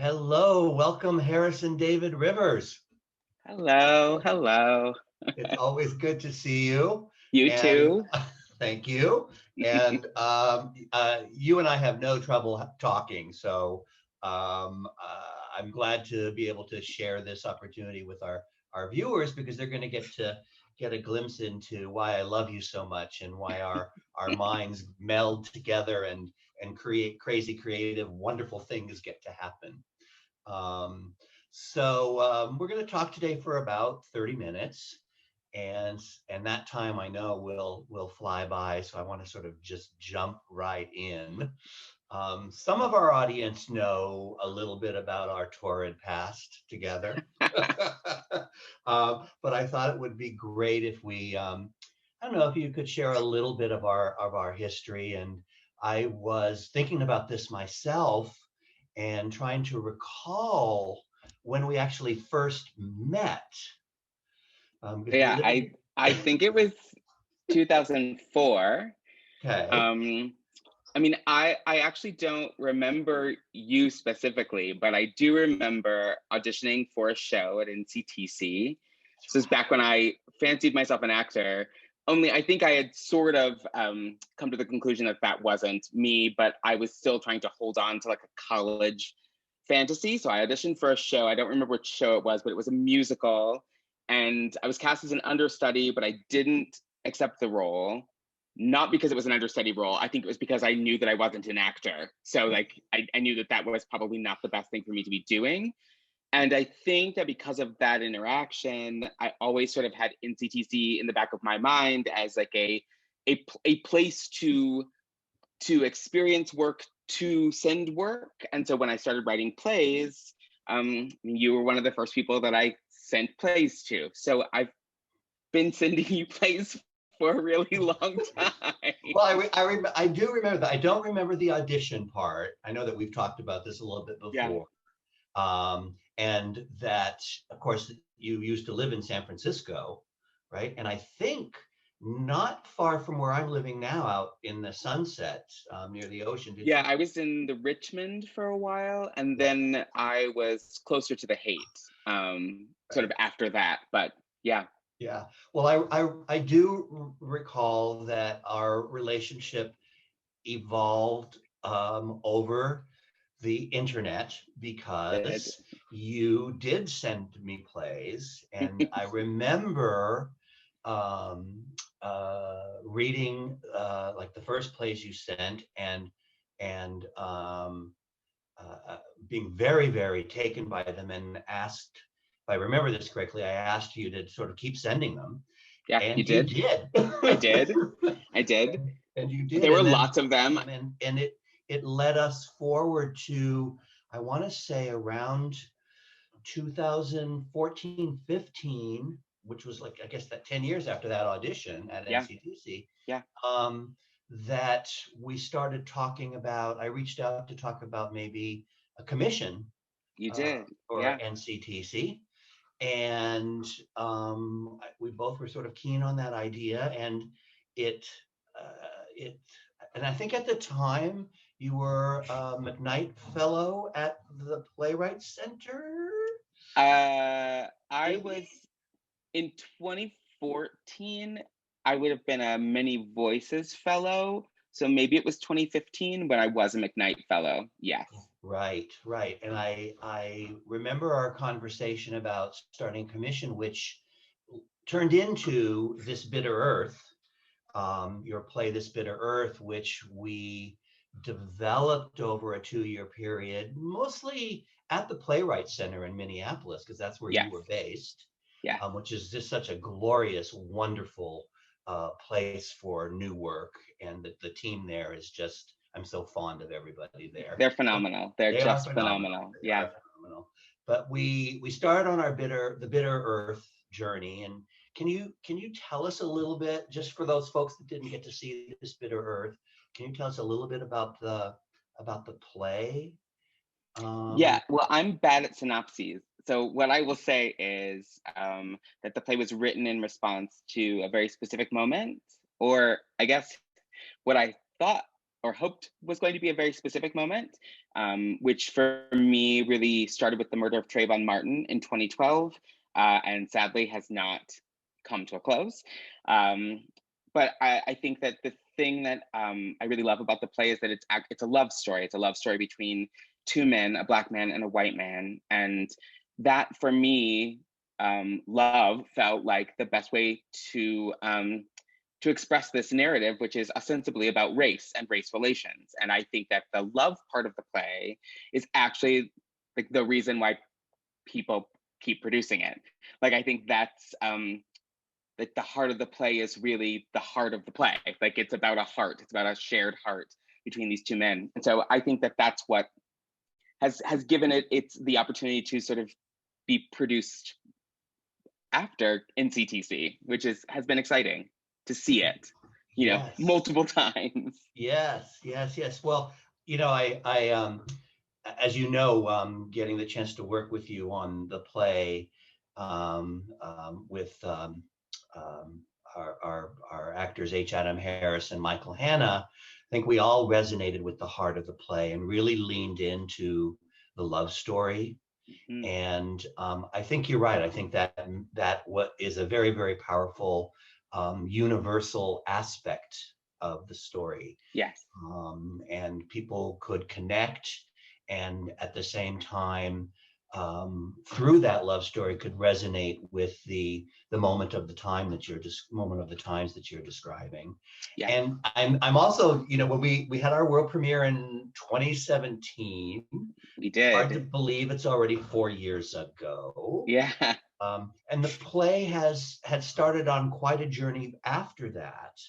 Hello, welcome Harrison David Rivers. Hello, hello. It's always good to see you. You And too. thank you. And you and I have no trouble talking, so I'm glad to be able to share this opportunity with our viewers because they're going to get a glimpse into why I love you so much and why our minds meld together and create crazy, creative, wonderful things get to happen. Um, we're going to talk today for about 30 minutes, and that time I know will fly by. So I want to sort of just jump right in. Some of our audience know a little bit about our torrid past together, but I thought it would be great if we, I don't know, if you could share a little bit of our history. And I was thinking about this myself and trying to recall when we actually first met. Because we Yeah, live in, I think it was 2004. okay. I actually don't remember you specifically, but I do remember auditioning for a show at NCTC. This was back when I fancied myself an actor. Only I think I had sort of come to the conclusion that that wasn't me, but I was still trying to hold on to like a college fantasy. So I auditioned for a show. I don't remember which show it was, but it was a musical. And I was cast as an understudy, but I didn't accept the role. Not because it was an understudy role. I think it was because I knew that I wasn't an actor. So like I knew that that was probably not the best thing for me to be doing. And I think that because of that interaction, I always sort of had NCTC in the back of my mind as like a place to experience work, to send work. And so when I started writing plays, you were one of the first people that I sent plays to. So I've been sending you plays for a really long time. Well, I do remember that. I don't remember the audition part. I know that we've talked about this a little bit before. And that, of course, you used to live in San Francisco, right? And I think not far from where I'm living now, out in the Sunset, near the ocean. Yeah, I was in the Richmond for a while, and then I was closer to the Haight, sort of after that. But yeah. Yeah. Well, I do recall that our relationship evolved over the internet because you did send me plays, and I remember reading like the first plays you sent, and being very, very taken by them, and asked, if I remember this correctly, I asked you to sort of keep sending them. Yeah, And you did. I did. I did. And you did. There were and then, lots of them. And it led us forward to, I want to say, around 2014, 15, which was like, I guess, that 10 years after that audition at NCTC. Yeah. That we started talking about, I reached out to talk about maybe a commission. You did. For NCTC. And we both were sort of keen on that idea, and and I think at the time you were a McKnight Fellow at the Playwright Center. I was in 2014. I would have been a Many Voices Fellow, so maybe it was 2015 when I was a McKnight Fellow. Yes. Right. And I remember our conversation about starting commission, which turned into This Bitter Earth, your play, This Bitter Earth, which we developed over a 2-year period, mostly at the Playwright Center in Minneapolis, because that's where you were based, which is just such a glorious, wonderful place for new work. And the team there is just, I'm so fond of everybody there. They're phenomenal. They're just phenomenal. Yeah. Phenomenal. But we started on our the Bitter Earth journey. And can you tell us a little bit, just for those folks that didn't get to see This Bitter Earth, can you tell us a little bit about the play? Yeah, well, I'm bad at synopses. So what I will say is that the play was written in response to a very specific moment, or I guess what I thought or hoped was going to be a very specific moment, which for me really started with the murder of Trayvon Martin in 2012, and sadly has not come to a close. But I think that the thing that I really love about the play is that it's a love story. It's a love story between two men, a Black man and a white man. And that for me, love felt like the best way to express this narrative, which is ostensibly about race and race relations. And I think that the love part of the play is actually like the reason why people keep producing it. Like, I think that's like the heart of the play is really the heart of the play. Like, it's about a heart, it's about a shared heart between these two men. And so I think that that's what has given it's the opportunity to sort of be produced after NCTC, which has been exciting to see it, you know, multiple times. Yes. Well, you know, I as you know, getting the chance to work with you on the play with our actors H. Adam Harris and Michael Hanna, I think we all resonated with the heart of the play and really leaned into the love story. Mm-hmm. And I think you're right. I think that what is a very, very powerful universal aspect of the story. Yes. And people could connect, and at the same time, through that love story, could resonate with the moment of the time that moment of the times that you're describing. Yeah. And I'm also, you know, when we had our world premiere in 2017, we did. Hard to believe it's already 4 years ago. Yeah. And the play had started on quite a journey after that,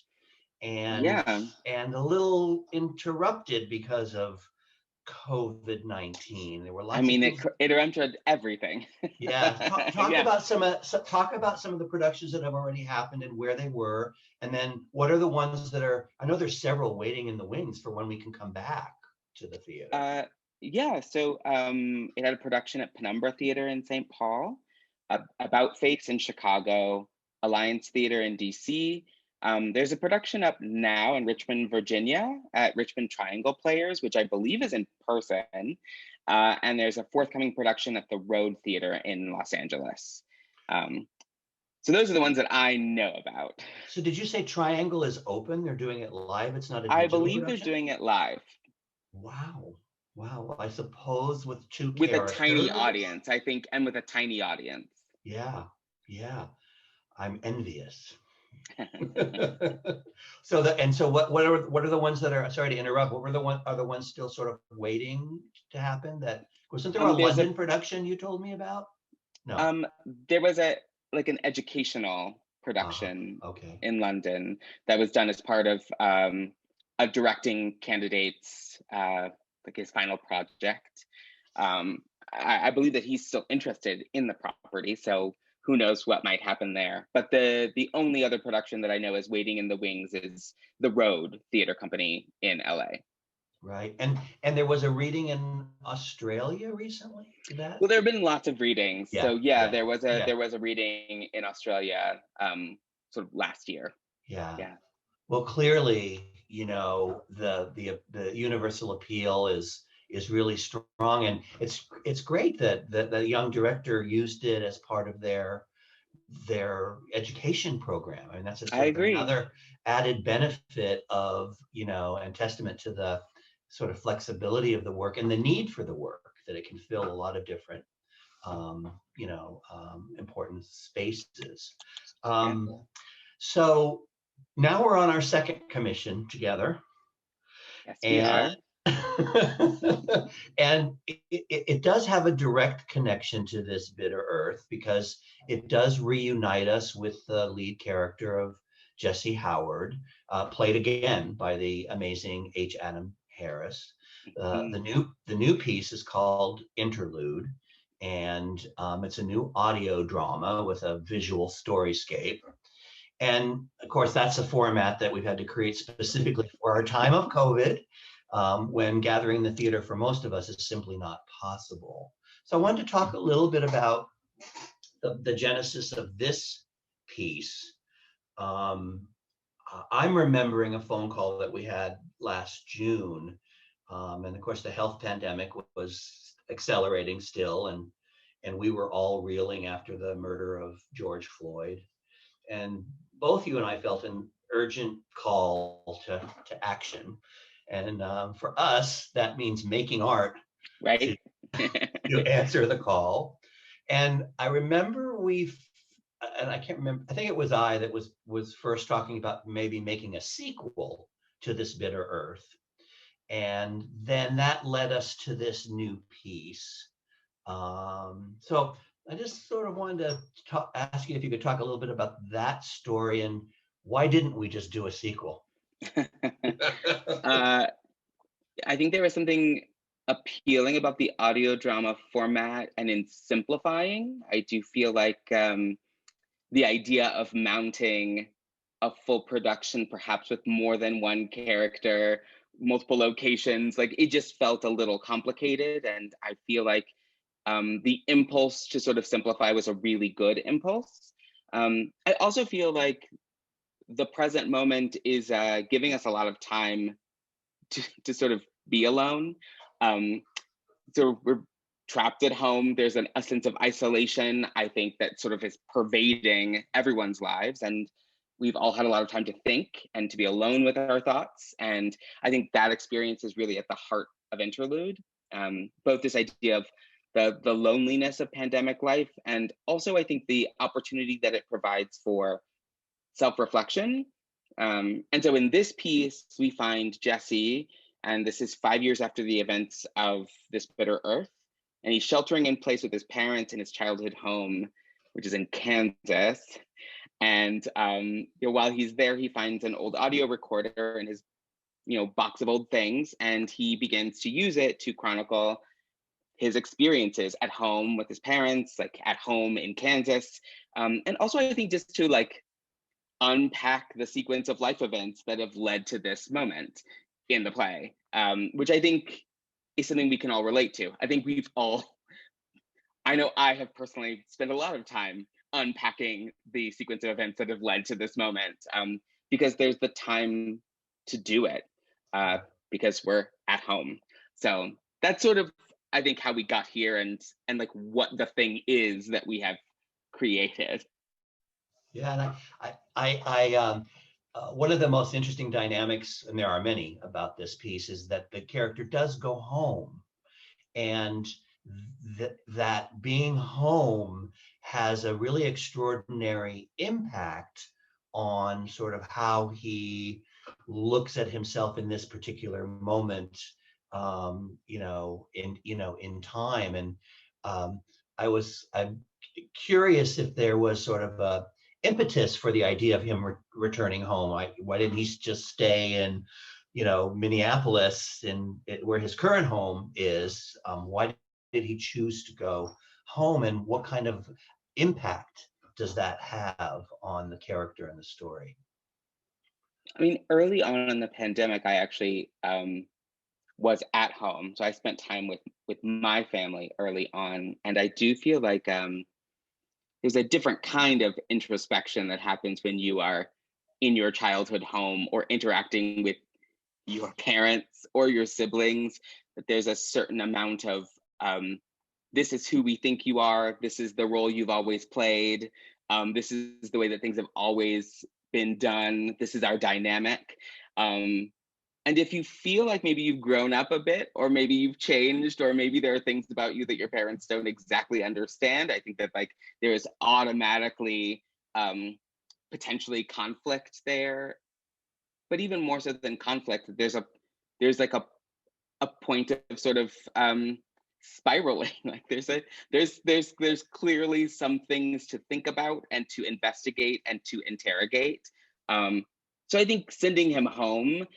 and a little interrupted because of COVID-19. There were lots. I mean, it interrupted everything. Yeah. Talk about some of the productions that have already happened and where they were, and then what are the ones that are. I know there's several waiting in the wings for when we can come back to the theater. Yeah. So it had a production at Penumbra Theater in St. Paul, About Face in Chicago, Alliance Theater in DC. There's a production up now in Richmond, Virginia at Richmond Triangle Players, which I believe is in person. And there's a forthcoming production at the Road Theater in Los Angeles. So those are the ones that I know about. So did you say Triangle is open? They're doing it live? It's not a I believe production? They're doing it live. Wow. Well, I suppose with two with characters. A tiny audience, I think, and with a tiny audience. Yeah. I'm envious. So what are the ones that are, sorry to interrupt, are the ones still sort of waiting to happen? That wasn't there a London production you told me about? No. There was an educational production in London that was done as part of a directing candidate's his final project. I believe that he's still interested in the property, so who knows what might happen there. But the only other production that I know is waiting in the wings is the Road Theater Company in LA. Right. And there was a reading in Australia recently? Well, there have been lots of readings. Yeah. So there was a reading in Australia sort of last year. Yeah. Well, clearly, you know, the universal appeal is really strong, and it's great that the young director used it as part of their education program. I mean, that's another added benefit of, you know, and testament to the sort of flexibility of the work and the need for the work, that it can fill a lot of different important spaces. So now we're on our second commission together. Yes, we are. And it does have a direct connection to this Bitter Earth, because it does reunite us with the lead character of Jesse Howard, played again by the amazing H. Adam Harris. The new piece is called Interlude, and it's a new audio drama with a visual storyscape. And of course, that's a format that we've had to create specifically for our time of COVID, when gathering the theater for most of us is simply not possible. So I wanted to talk a little bit about the genesis of this piece. I'm remembering a phone call that we had last June. And of course, the health pandemic was accelerating still, and we were all reeling after the murder of George Floyd. And both you and I felt an urgent call to action. And for us, that means making art to, Right. to answer the call. And I remember and I can't remember, I think it was I that was first talking about maybe making a sequel to This Bitter Earth. And then that led us to this new piece. So I just sort of wanted to ask you if you could talk a little bit about that story and why didn't we just do a sequel? I think there was something appealing about the audio drama format and in simplifying. I do feel like the idea of mounting a full production, perhaps with more than one character, multiple locations, like it just felt a little complicated. And I feel like the impulse to sort of simplify was a really good impulse. I also feel like the present moment is giving us a lot of time to sort of be alone. So we're trapped at home. There's a sense of isolation, I think, that sort of is pervading everyone's lives. And we've all had a lot of time to think and to be alone with our thoughts. And I think that experience is really at the heart of Interlude. Both this idea of the loneliness of pandemic life, and also I think the opportunity that it provides for self-reflection. And so in this piece, we find Jesse, and this is 5 years after the events of This Bitter Earth, and he's sheltering in place with his parents in his childhood home, which is in Kansas. And while he's there, he finds an old audio recorder in his box of old things, and he begins to use it to chronicle his experiences at home with his parents, like at home in Kansas. And also I think just to like unpack the sequence of life events that have led to this moment in the play, which I think is something we can all relate to. I think I know I have personally spent a lot of time unpacking the sequence of events that have led to this moment, because there's the time to do it, because we're at home. So that's sort of, I think, how we got here, and like what the thing is that we have created. Yeah, and I one of the most interesting dynamics, and there are many about this piece, is that the character does go home, and that being home has a really extraordinary impact on sort of how he looks at himself in this particular moment, in time. And I'm curious if there was sort of a impetus for the idea of him returning home. Why didn't he just stay in, Minneapolis, where his current home is? Why did he choose to go home, and what kind of impact does that have on the character and the story? I mean, early on in the pandemic, I actually was at home, so I spent time with my family early on, and I do feel like there's a different kind of introspection that happens when you are in your childhood home or interacting with your parents or your siblings. That there's a certain amount of this is who we think you are, this is the role you've always played, this is the way that things have always been done, this is our dynamic. And if you feel like maybe you've grown up a bit, or maybe you've changed, or maybe there are things about you that your parents don't exactly understand, I think that like there is automatically potentially conflict there. But even more so than conflict, there's like a point of sort of spiraling. Like there's clearly some things to think about and to investigate and to interrogate. So I think sending him home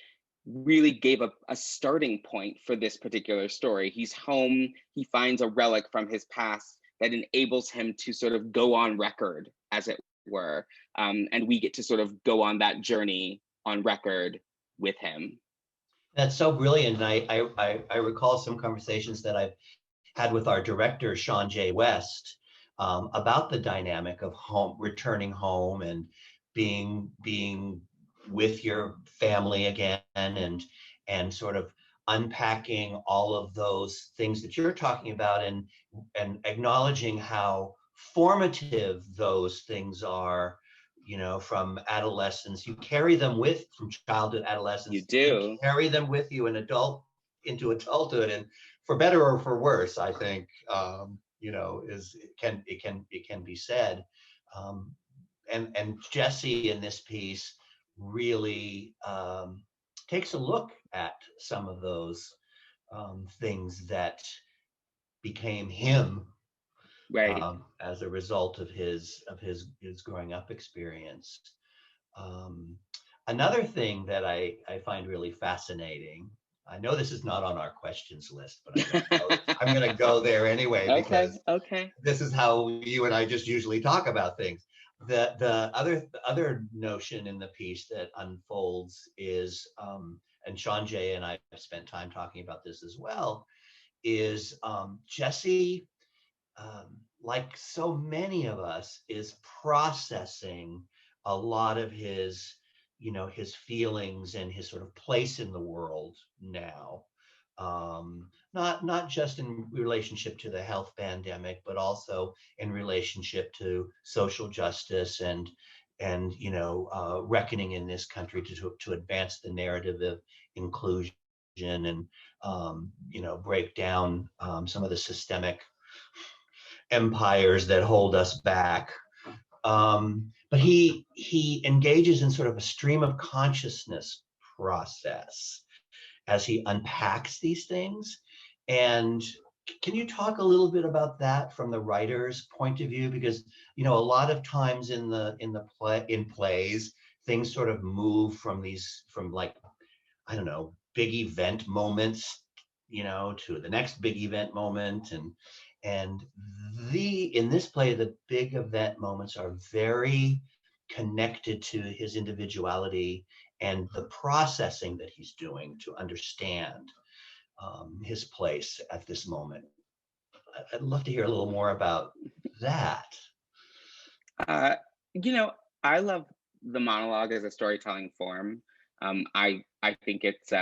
really gave a starting point for this particular story. He's home, he finds a relic from his past that enables him to sort of go on record, as it were. And we get to sort of go on that journey on record with him. That's so brilliant. And I recall some conversations that I've had with our director, ShawnJ West, about the dynamic of home, returning home, and being with your family again, and sort of unpacking all of those things that you're talking about, and acknowledging how formative those things are, from adolescence. You carry them from childhood, You adolescence, you do. carry them with you into adulthood, and for better or for worse, I think, it can be said. Um, and Jesse in this piece really takes a look at some of those things that became him, Right. as a result of his growing up experience. Um, Another thing that I find really fascinating. I know this is not on our questions list, but I'm gonna go there anyway, Okay, because okay. this is how you and I just usually talk about things. The other notion in the piece that unfolds is, and ShawnJ and I have spent time talking about this as well, is Jesse, like so many of us, is processing a lot of his feelings and his sort of place in the world now. Not just in relationship to the health pandemic, but also in relationship to social justice, and reckoning in this country to advance the narrative of inclusion, and break down some of the systemic empires that hold us back. But he engages in sort of a stream of consciousness process as he unpacks these things. And can you talk a little bit about that from the writer's point of view? Because a lot of times in plays, things sort of move from like, I don't know, big event moments, to the next big event moment, and in this play, the big event moments are very connected to his individuality and the processing that he's doing to understand his place at this moment. I'd love to hear a little more about that. Uh, you know, I love the monologue as a storytelling form. I think it's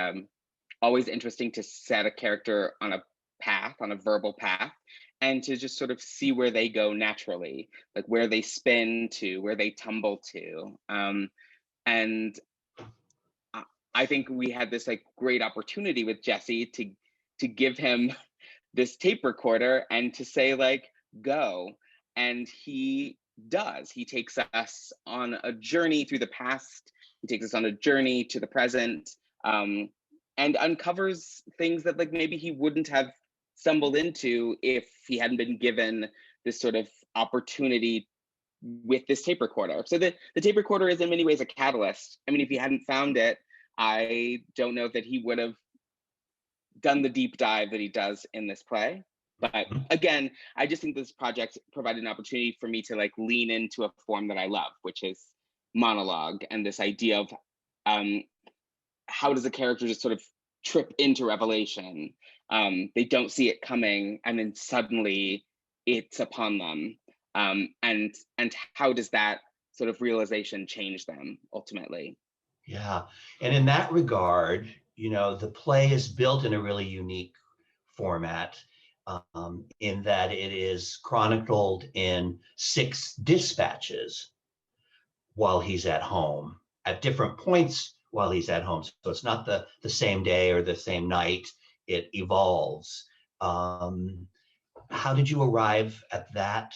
always interesting to set a character on a path, on a verbal path, and to just sort of see where they go naturally, like where they spin to, where they tumble to. And I I think we had this like great opportunity with Jesse to give him this tape recorder and to say like go, and he does. He takes us on a journey through the past, he takes us on a journey to the present, um, and uncovers things that like maybe he wouldn't have stumbled into if he hadn't been given this sort of opportunity with this tape recorder. So the tape recorder is in many ways a catalyst. I mean, if he hadn't found it, I don't know that he would have done the deep dive that he does in this play. But again, I just think this project provided an opportunity for me to like lean into a form that I love, which is monologue, and this idea of how does a character just sort of trip into revelation? They don't see it coming, and then suddenly it's upon them. And how does that sort of realization change them ultimately? Yeah. And in that regard, the play is built in a really unique format, in that it is chronicled in 6 dispatches while he's at home, at different points while he's at home. So it's not the same day or the same night, it evolves. How did you arrive at that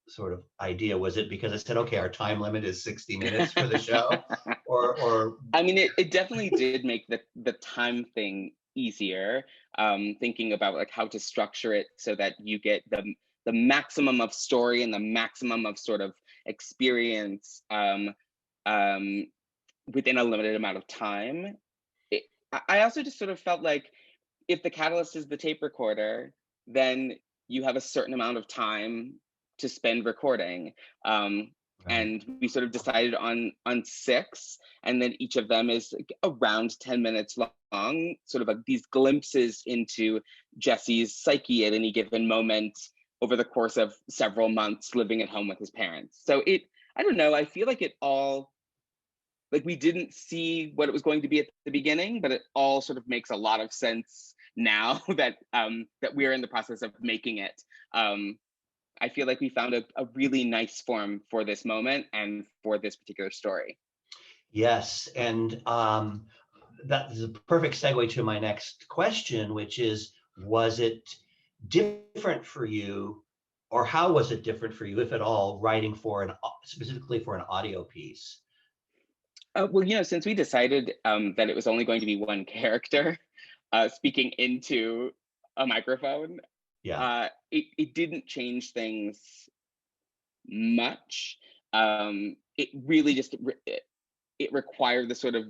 sort of idea? Was it because I said, okay, our time limit is 60 minutes for the show? Or I mean, it definitely did make the time thing easier. Thinking about like how to structure it so that you get the maximum of story and the maximum of sort of experience um, within a limited amount of time. I also just sort of felt like if the catalyst is the tape recorder, then you have a certain amount of time to spend recording. right. And we sort of decided on 6, and then each of them is like around 10 minutes long, sort of like these glimpses into Jesse's psyche at any given moment over the course of several months living at home with his parents. So I don't know, I feel like it all like we didn't see what it was going to be at the beginning, but it all sort of makes a lot of sense now that that we're in the process of making it. I feel like we found a really nice form for this moment and for this particular story. Yes, and that is a perfect segue to my next question, which is, was it different for you, or how was it different for you, if at all, writing for specifically for an audio piece? Well, you know, since we decided that it was only going to be one character speaking into a microphone, Yeah, it didn't change things much. It really just it required the sort of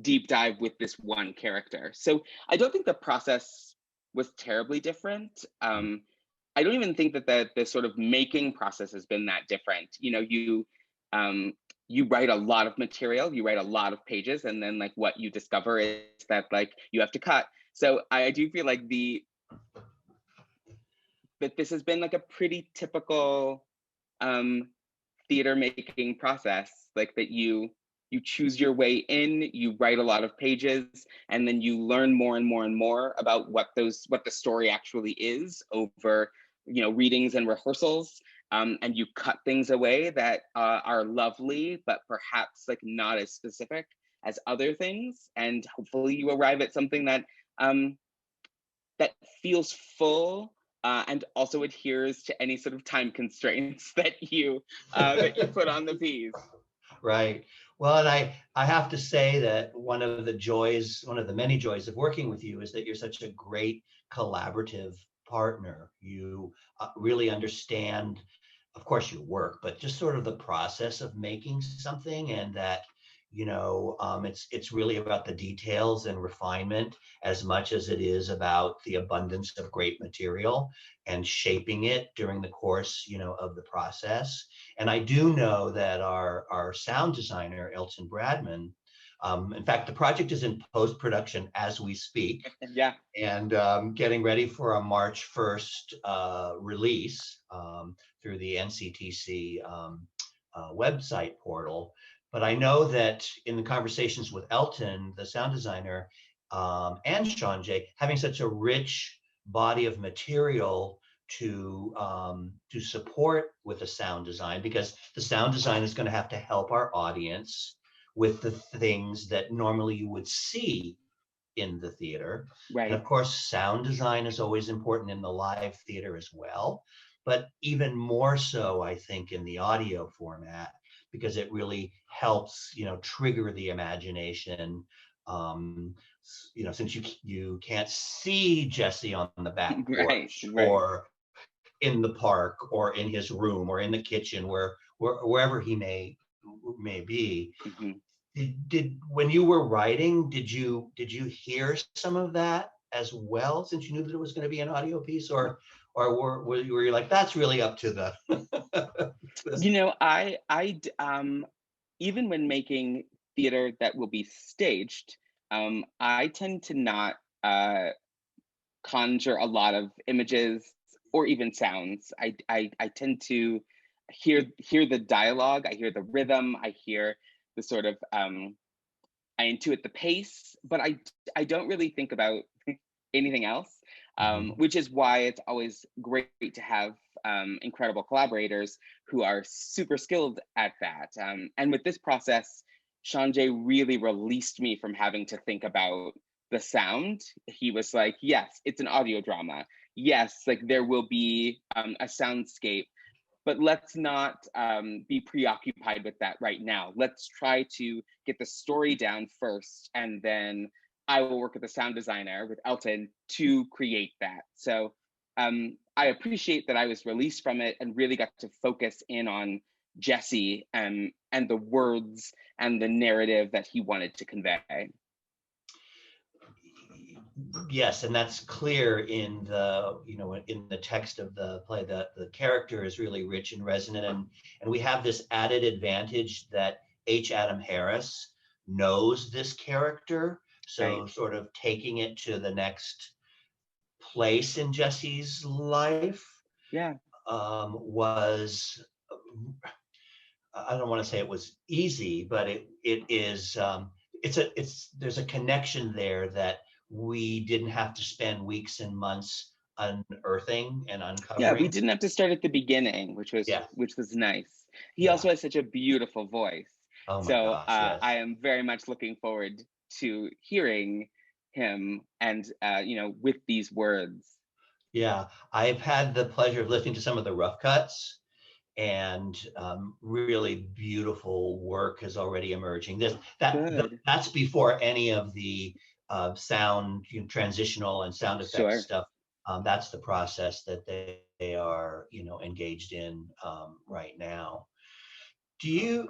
deep dive with this one character. So I don't think the process was terribly different. I don't even think that the sort of making process has been that different. You know, you write a lot of material, you write a lot of pages, and then like what you discover is that like you have to cut. So I do feel like that this has been like a pretty typical theater making process, like that you choose your way in, you write a lot of pages, and then you learn more and more and more about what the story actually is over, you know, readings and rehearsals. And you cut things away that are lovely, but perhaps like not as specific as other things. And hopefully you arrive at something that that feels full, and also adheres to any sort of time constraints that you put on the piece. right. Well, and I have to say that one of the many joys of working with you is that you're such a great collaborative partner. You really understand, of course, your work, but just sort of the process of making something, and that, you know, it's really about the details and refinement as much as it is about the abundance of great material and shaping it during the course, you know, of the process. And I do know that our sound designer, Elton Bradman, in fact, the project is in post-production as we speak, Yeah. and getting ready for a March 1st release through the NCTC website portal. But I know that in the conversations with Elton, the sound designer, and ShawnJ, having such a rich body of material to support with the sound design, because the sound design is going to have to help our audience with the things that normally you would see in the theater. And Right. of course, sound design is always important in the live theater as well, but even more so, I think, in the audio format, because it really helps, you know, trigger the imagination. Um, you know, since you can't see Jesse on the back Right. porch, Right. or in the park, or in his room, or in the kitchen, wherever he may be. Mm-hmm. Did when you were writing, did you hear some of that as well, since you knew that it was going to be an audio piece, or were you like, that's really up to the You know, even when making theater that will be staged, I tend to not conjure a lot of images or even sounds. I tend to hear the dialogue, I hear the rhythm, I hear the sort of I intuit the pace, but I don't really think about anything else, Mhm. which is why it's always great to have incredible collaborators who are super skilled at that. And with this process, ShawnJ really released me from having to think about the sound. He was like, yes, it's an audio drama. Yes, like there will be a soundscape, but let's not be preoccupied with that right now. Let's try to get the story down first, and then I will work with the sound designer, with Elton, to create that. So I appreciate that I was released from it and really got to focus in on Jesse and the words and the narrative that he wanted to convey. Yes, and that's clear in the text of the play. The character is really rich and resonant, and we have this added advantage that H. Adam Harris knows this character, Right. so sort of taking it to the next place in Jesse's life Yeah. was I don't want to say it was easy, but it is there's a connection there that we didn't have to spend weeks and months unearthing and Yeah, we uncovering. didn't have to start at the beginning, Yeah, which was nice. He yeah. also has such a beautiful voice. Oh my So gosh, I yes. am very much looking forward to hearing him and with these words. Yeah, I've had the pleasure of listening to some of the rough cuts, and really beautiful work is already emerging. Good. That's before any of the sound, transitional and sound effects Sure. stuff. That's the process that they are, engaged in right now.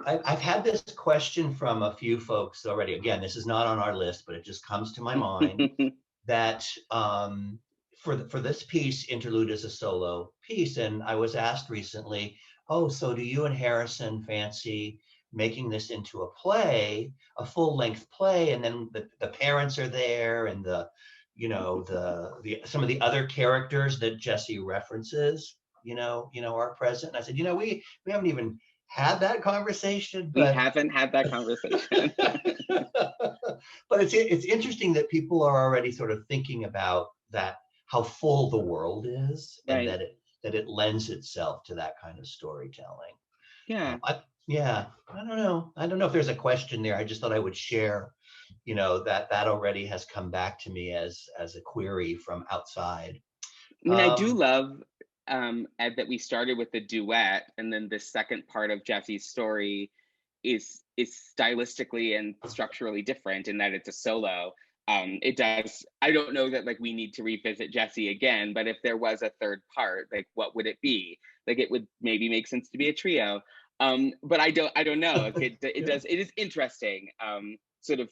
I've had this question from a few folks already. Again, this is not on our list, but it just comes to my mind that for this piece, Interlude is a solo piece, and I was asked recently, oh, so do you and Harrison fancy making this into a play, a full-length play, and then the parents are there, and the some of the other characters that Jesse references, are present. And I said, we haven't even had that conversation, We but haven't had that conversation. but it's interesting that people are already sort of thinking about that, how full the world is, and Right. that it lends itself to that kind of storytelling. Yeah. Yeah, I don't know if there's a question there. I just thought I would share, that already has come back to me as a query from outside. I mean, I do Um, love Ed, that we started with the duet, and then the second part of Jesse's story is stylistically and structurally different in that it's a solo. It does. I don't know that like we need to revisit Jesse again, but if there was a third part, like what would it be? Like it would maybe make sense to be a trio. But I don't know. It yeah, does. It is interesting. Sort of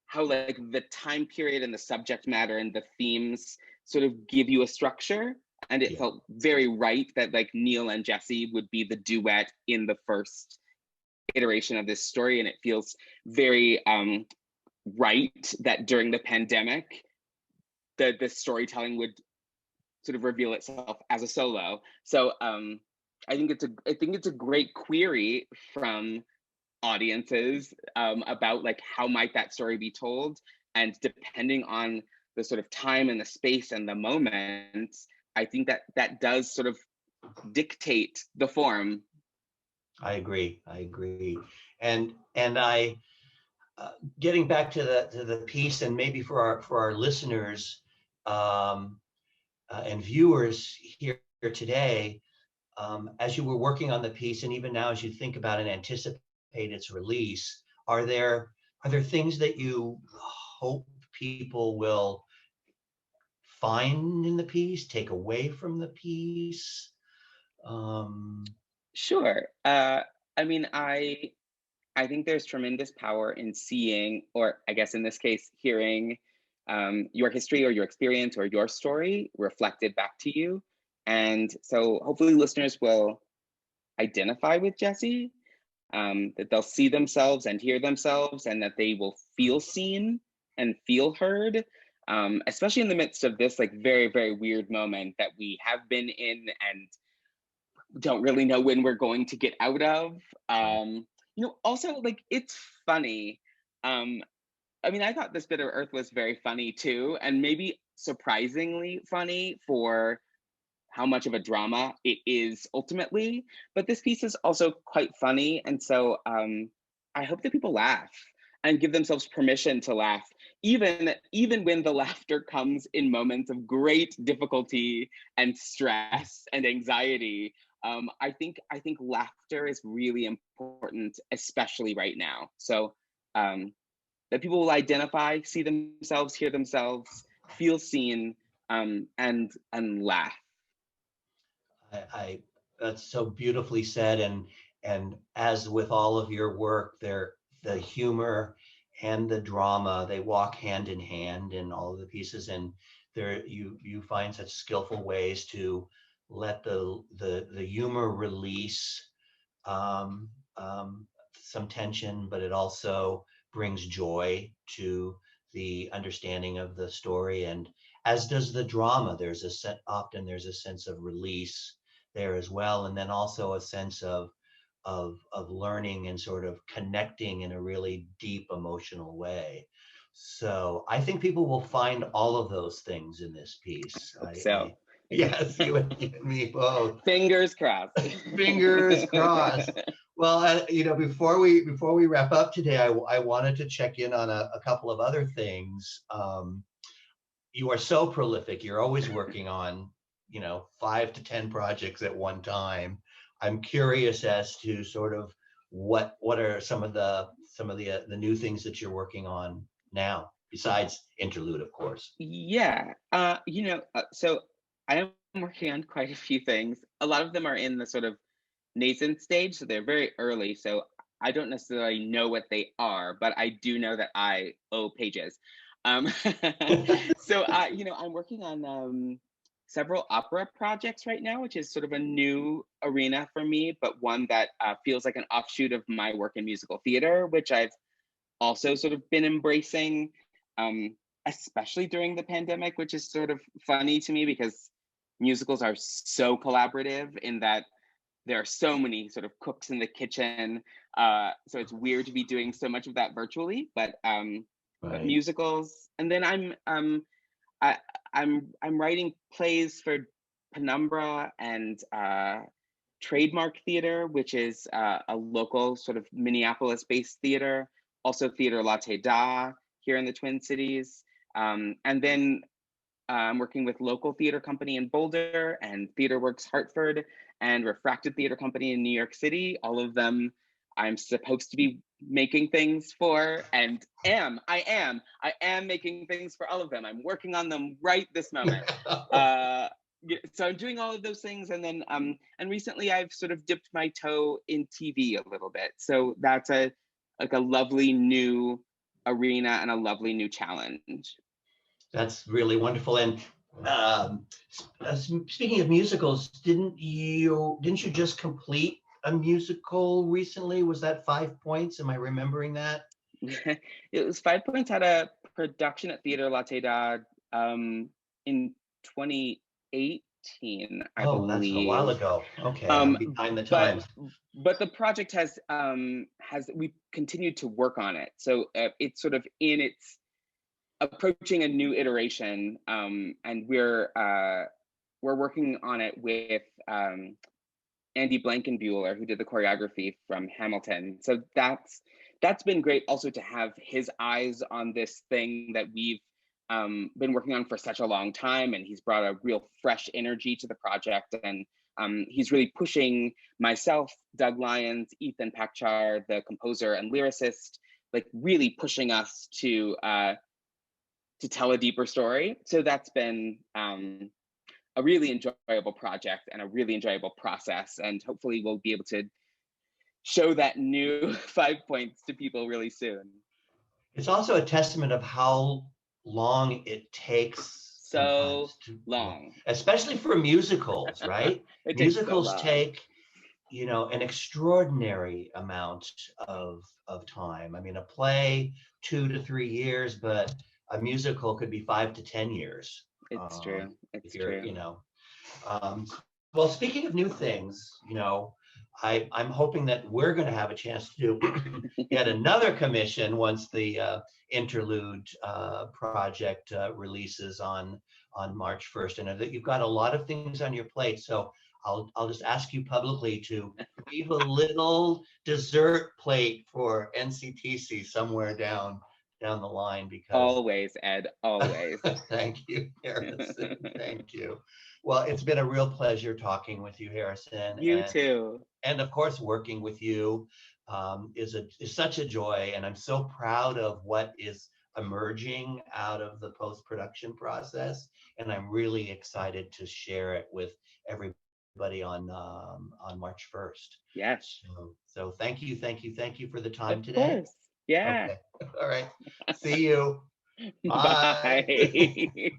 how like the time period and the subject matter and the themes sort of give you a structure, and it yeah, felt very right that like Neil and Jesse would be the duet in the first iteration of this story, and it feels very right that during the pandemic the storytelling would sort of reveal itself as a solo. So I think it's a great query from audiences about like how might that story be told, and depending on the sort of time and the space and the moment, I think that does sort of dictate the form. I agree. I agree. And I getting back to the piece, and maybe for our listeners and viewers here today, as you were working on the piece, and even now as you think about and anticipate its release, are there things that you hope people will find in the piece, take away from the piece? Um, Sure. I mean, I think there's tremendous power in seeing, or I guess in this case, hearing your history or your experience or your story reflected back to you. And so hopefully listeners will identify with Jesse, that they'll see themselves and hear themselves, and that they will feel seen and feel heard, especially in the midst of this like very, very weird moment that we have been in and don't really know when we're going to get out of. Also like it's funny. Um, I mean, I thought this bit of Earth was very funny too, and maybe surprisingly funny for how much of a drama it is ultimately. But this piece is also quite funny, and so I hope that people laugh and give themselves permission to laugh, even when the laughter comes in moments of great difficulty and stress and anxiety. I think laughter is really important, especially right now. So um, that people will identify, see themselves, hear themselves, feel seen, and laugh. I That's so beautifully said, and as with all of your work, the humor and the drama, they walk hand in hand in all of the pieces, and there you find such skillful ways to let the humor release um, some tension, but it also brings joy to the understanding of the story, and as does the drama. Often there's a sense of release there as well, and then also a sense of of learning and sort of connecting in a really deep emotional way. So I think people will find all of those things in this piece. Hope so. Yes, you and me both. Fingers crossed. Fingers crossed. Well, before we wrap up today, I wanted to check in on a couple of other things. You are so prolific. You're always working on, 5 to 10 projects at one time. I'm curious as to sort of what are some of the new things that you're working on now, besides Interlude, of course. Yeah. So I am working on quite a few things. A lot of them are in the sort of nascent stage, so they're very early. So I don't necessarily know what they are, but I do know that I owe pages. So I'm working on several opera projects right now, which is sort of a new arena for me, but one that feels like an offshoot of my work in musical theater, which I've also sort of been embracing, especially during the pandemic, which is sort of funny to me because musicals are so collaborative in that there are so many sort of cooks in the kitchen. So it's weird to be doing so much of that virtually, but Right. musicals. And then I'm writing plays for Penumbra and Trademark Theater, which is a local sort of Minneapolis-based theater, also Theater Latte Da here in the Twin Cities. And then I'm working with local theater company in Boulder and Theater Works Hartford and Refracted Theater Company in New York City. All of them I'm supposed to be making things for, and I am making things for all of them. I'm working on them right this moment. So I'm doing all of those things, and then and recently I've sort of dipped my toe in TV a little bit. So that's a lovely new arena and a lovely new challenge. That's really wonderful. And speaking of musicals, didn't you just complete a musical recently? Was that 5 Points? Am I remembering that? It was 5 Points had a production at Theater Latte Da in 2018, I believe. That's a while ago. Okay, I'm behind the times. But the project has we've continued to work on it. So it's sort of in its approaching a new iteration, and we're working on it with Andy Blankenbuehler, who did the choreography from Hamilton. So that's been great also to have his eyes on this thing that we've been working on for such a long time, and he's brought a real fresh energy to the project. And he's really pushing myself, Doug Lyons, Ethan Pakchar, the composer and lyricist, like really pushing us to tell a deeper story. So that's been a really enjoyable project and a really enjoyable process. And hopefully we'll be able to show that new 5 Points to people really soon. It's also a testament of how long it takes. So long. Especially for musicals, right? Musicals take, an extraordinary amount of time. I mean, a play, 2 to 3 years, but a musical could be 5 to 10 years. It's true. It's true. Well, speaking of new things, I'm hoping that we're going to have a chance to do yet another commission once the Interlude project releases on March 1st, and that you've got a lot of things on your plate. So I'll just ask you publicly to leave a little dessert plate for NCTC somewhere down the line, because always, Ed, always. Thank you, Harrison. Thank you. Well, it's been a real pleasure talking with you, Harrison. You too. And of course, working with you is such a joy, and I'm so proud of what is emerging out of the post-production process, and I'm really excited to share it with everybody on March 1st. Yes. So thank you for the time of today. Course. Yeah. Okay. All right. See you. Bye. Bye.